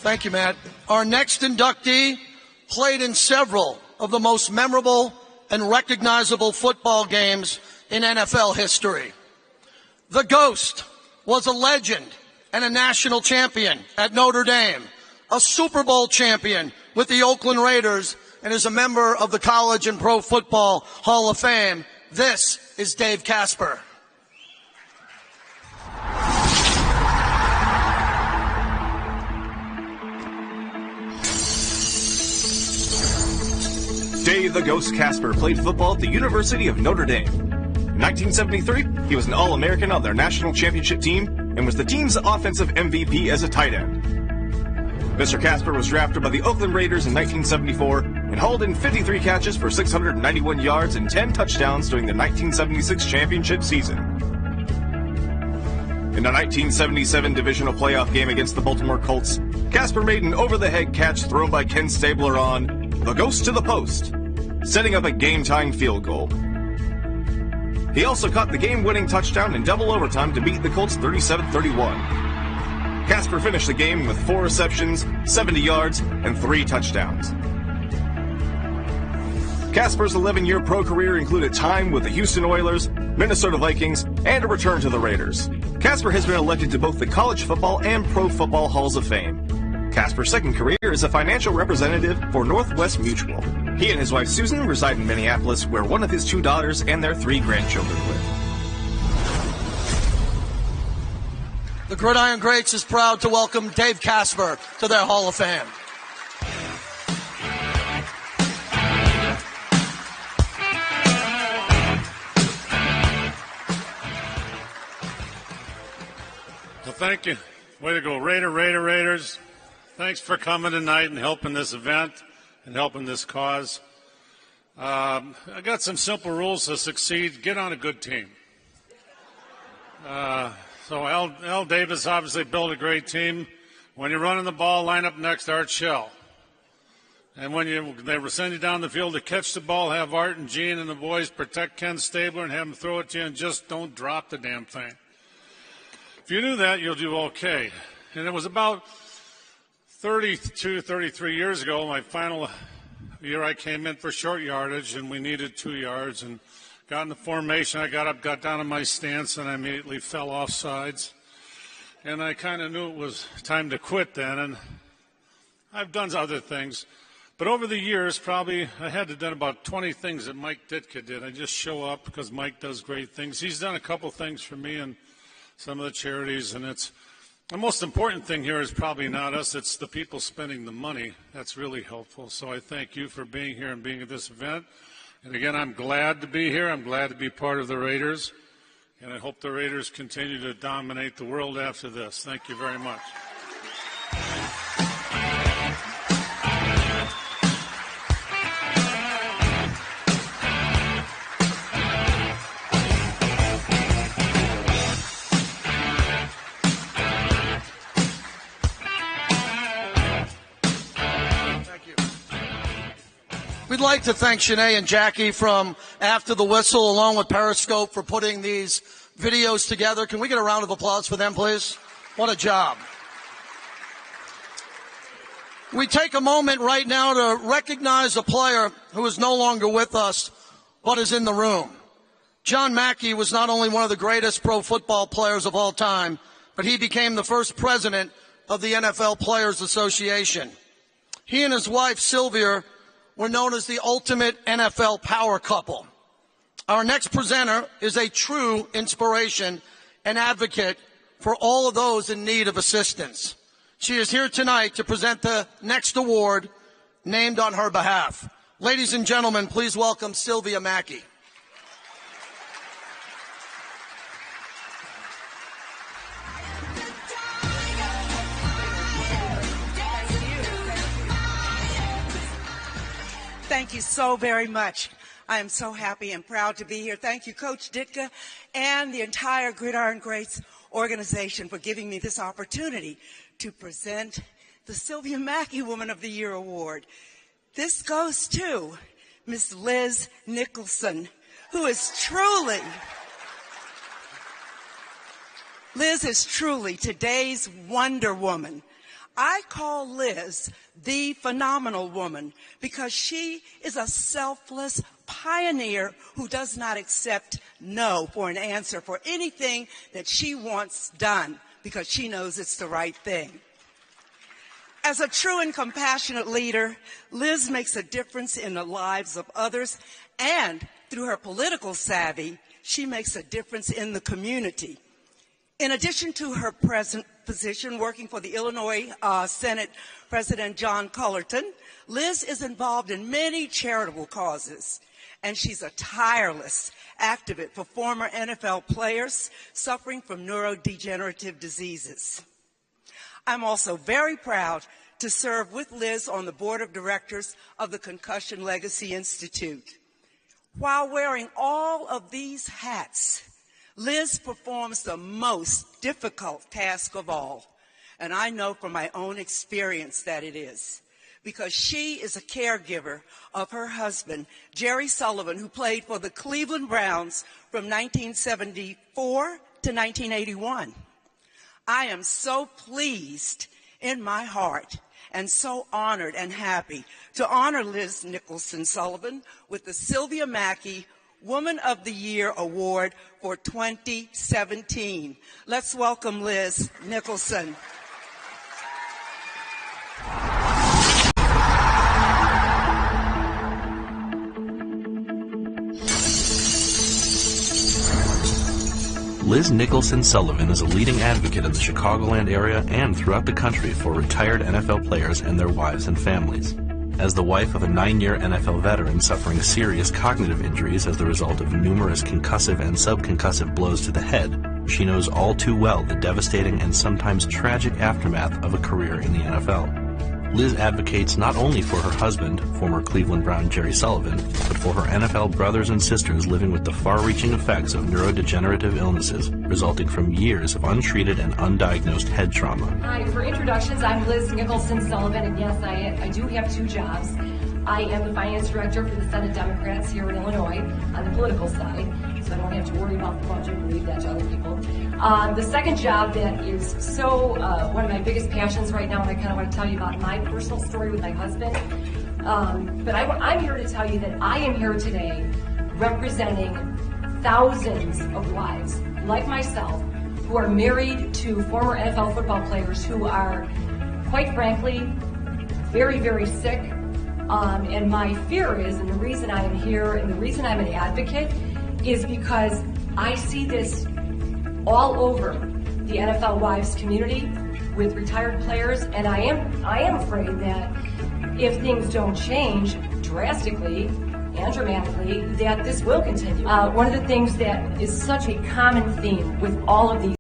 Thank you, Matt. Our next inductee played in several of the most memorable and recognizable football games in NFL history. The Ghost was a legend and a national champion at Notre Dame, a Super Bowl champion with the Oakland Raiders, and is a member of the College and Pro Football Hall of Fame. This is Dave Casper. Dave the Ghost Casper played football at the University of Notre Dame. In 1973, he was an All-American on their national championship team and was the team's offensive MVP as a tight end. Mr. Casper was drafted by the Oakland Raiders in 1974 and hauled in 53 catches for 691 yards and 10 touchdowns during the 1976 championship season. In the 1977 divisional playoff game against the Baltimore Colts, Casper made an over-the-head catch thrown by Ken Stabler on the Ghost to the post, setting up a game-tying field goal. He also caught the game-winning touchdown in double overtime to beat the Colts 37-31. Casper finished the game with 4 receptions, 70 yards, and 3 touchdowns. Casper's 11-year pro career included time with the Houston Oilers, Minnesota Vikings, and a return to the Raiders. Casper has been elected to both the College Football and Pro Football Halls of Fame. Casper's second career is a financial representative for Northwest Mutual. He and his wife Susan reside in Minneapolis, where one of his 2 daughters and their 3 grandchildren live. The Gridiron Greats is proud to welcome Dave Casper to their Hall of Fame. Well, thank you. Way to go, Raiders. Thanks for coming tonight and helping this event and helping this cause. I got some simple rules to succeed. Get on a good team. So Al Davis obviously built a great team. When you're running the ball, line up next to Art Shell. And when they send you down the field to catch the ball, have Art and Gene and the boys protect Ken Stabler and have him throw it to you, and just don't drop the damn thing. If you do that, you'll do okay. And it was about 32, 33 years ago, my final year I came in for short yardage, and we needed 2 yards, and got in the formation. I got up, got down in my stance, and I immediately fell off sides. And I kind of knew it was time to quit then, and I've done other things. But over the years, probably I had to done about 20 things that Mike Ditka did. I just show up because Mike does great things. He's done a couple things for me and some of the charities, and it's the most important thing here is probably not us, it's the people spending the money. That's really helpful. So I thank you for being here and being at this event. And again, I'm glad to be here. I'm glad to be part of the Raiders. And I hope the Raiders continue to dominate the world after this. Thank you very much. We'd like to thank Shanae and Jackie from After the Whistle, along with Periscope, for putting these videos together. Can we get a round of applause for them, please? What a job. We take a moment right now to recognize a player who is no longer with us, but is in the room. John Mackey was not only one of the greatest pro football players of all time, but he became the first president of the NFL Players Association. He and his wife, Sylvia, were known as the ultimate NFL power couple. Our next presenter is a true inspiration and advocate for all of those in need of assistance. She is here tonight to present the next award named on her behalf. Ladies and gentlemen, please welcome Sylvia Mackey. Thank you so very much. I am so happy and proud to be here. Thank you, Coach Ditka, and the entire Gridiron Greats organization for giving me this opportunity to present the Sylvia Mackey Woman of the Year Award. This goes to Miss Liz Nicholson, who is truly, Liz is truly today's Wonder Woman. I call Liz the phenomenal woman because she is a selfless pioneer who does not accept no for an answer for anything that she wants done because she knows it's the right thing. As a true and compassionate leader, Liz makes a difference in the lives of others, and through her political savvy, she makes a difference in the community. In addition to her present position working for the Illinois Senate President John Cullerton, Liz is involved in many charitable causes, and she's a tireless advocate for former NFL players suffering from neurodegenerative diseases. I'm also very proud to serve with Liz on the board of directors of the Concussion Legacy Institute. While wearing all of these hats, Liz performs the most difficult task of all, and I know from my own experience that it is, because she is a caregiver of her husband, Jerry Sullivan, who played for the Cleveland Browns from 1974 to 1981. I am so pleased in my heart and so honored and happy to honor Liz Nicholson Sullivan with the Sylvia Mackey Woman of the Year Award for 2017. Let's welcome Liz Nicholson. Liz Nicholson Sullivan is a leading advocate in the Chicagoland area and throughout the country for retired NFL players and their wives and families. As the wife of a 9-year NFL veteran suffering serious cognitive injuries as the result of numerous concussive and subconcussive blows to the head, she knows all too well the devastating and sometimes tragic aftermath of a career in the NFL. Liz advocates not only for her husband, former Cleveland Brown Jerry Sullivan, but for her NFL brothers and sisters living with the far-reaching effects of neurodegenerative illnesses resulting from years of untreated and undiagnosed head trauma. Hi, for introductions, I'm Liz Nicholson Sullivan, and yes, I do have 2 jobs. I am the finance director for the Senate Democrats here in Illinois on the political side, so I don't have to worry about the budget and leave that to other people. The second job that is so one of my biggest passions right now, and I kind of want to tell you about my personal story with my husband. But I'm here to tell you that I am here today representing thousands of wives like myself who are married to former NFL football players who are, quite frankly, very, very sick. And my fear is, and the reason I am here and the reason I'm an advocate is because I see this all over the NFL wives community with retired players, and I am afraid that if things don't change drastically and dramatically, that this will continue. One of the things that is such a common theme with all of these